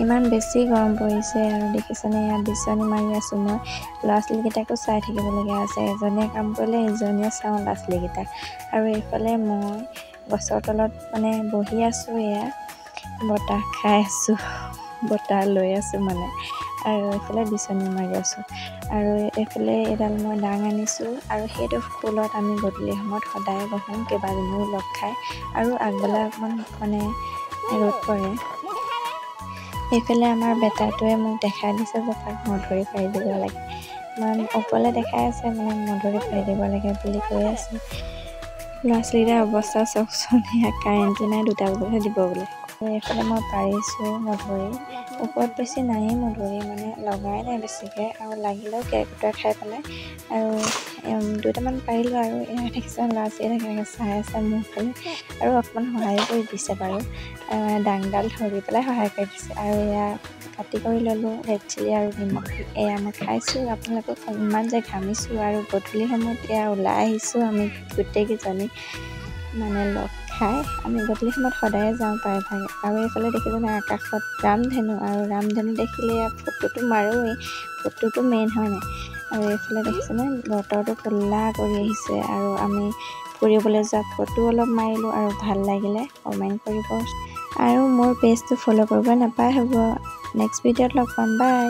ইমান বেছি গৰম পৰিছে আৰু দেখিছেনে ইয়াত বিচনী মাৰি আছোঁ মই ল'ৰা ছোৱালীকেইটাকো চাই থাকিবলগীয়া আছে এজনীয়ে কাম কৰিলে ইজনীয়ে চাওঁ ল'ৰা ছোৱালীকেইটাক আৰু এইফালে মই গছৰ তলত মানে বহি আছোঁ এয়া বতাহ খাই আছোঁ বতাহ লৈ আছোঁ মানে আৰু এইফালে বিচনী মাৰি আছোঁ আৰু এইফালে এডাল মই ডাং আনিছোঁ আৰু সেইটো ফুলত আমি গধূলি সময়ত সদায় বহোঁ কেইবাজনীও লগ খাই আৰু আগবেলা অকণমান মানে ৰ'দ পৰে এইফালে আমাৰ বেটাটোৱে মোক দেখাই দিছে যে তাক মধুৰি পাৰি দিব লাগে মই ওপৰলৈ দেখাই আছে মানে মধুৰি পাৰি দিব লাগে বুলি কৈ আছে ল'ৰা ছোৱালীকেইটাৰ অৱস্থা চাওকচোন সেয়া কাৰেণ্টটো নাই 2টা বজাতহে দিব বোলে এইফালে মই পাৰিছোঁ মধুৰি ওপৰত বেছি নায়েই মধুৰি মানে লগাই নাই বেছিকৈ আৰু লাগিলেও কেৰকুটুৱাই খাই পেলাই আৰু 2টামান পাৰিলোঁ আৰু এয়া দেখিছোঁ ল'ৰা ছোৱালীয়ে কেনেকৈ চাই আছে মোৰ ফালে আৰু অকণমান সহায় কৰি দিছে বাৰু ডাংডাল ধৰি পেলাই সহায় কৰি দিছে আৰু এয়া কাটি কৰি ল'লোঁ ৰেড চিলি আৰু নিমখ এয়া মই খাইছোঁ আপোনালোকক ইমান যে ঘামিছোঁ আৰু গধূলি সময়ত এয়া ওলাই আহিছোঁ আমি গোটেইকেইজনী মানে লগ খাই আমি গধূলি সময়ত সদায়ে যাওঁ প্ৰায়ভাগে আৰু এইফালে দেখিছেনে আকাশত ৰামধেনু আৰু ৰামধেনু দেখিলে ফটোটো মাৰোঁৱেই ফটোটো মেইন হয় নাই আৰু এইফালে দেখিছেনে বতৰটো ক'লা কৰি আহিছে আৰু আমি ফুৰিবলৈ যোৱা ফটো অলপ মাৰিলোঁ আৰু ভাল লাগিলে কমেণ্ট কৰিব আৰু মোৰ পেজটো ফ'ল' কৰিব নাপায় হ'ব নেক্সট ভিডিঅ'ত লগ পাম বাই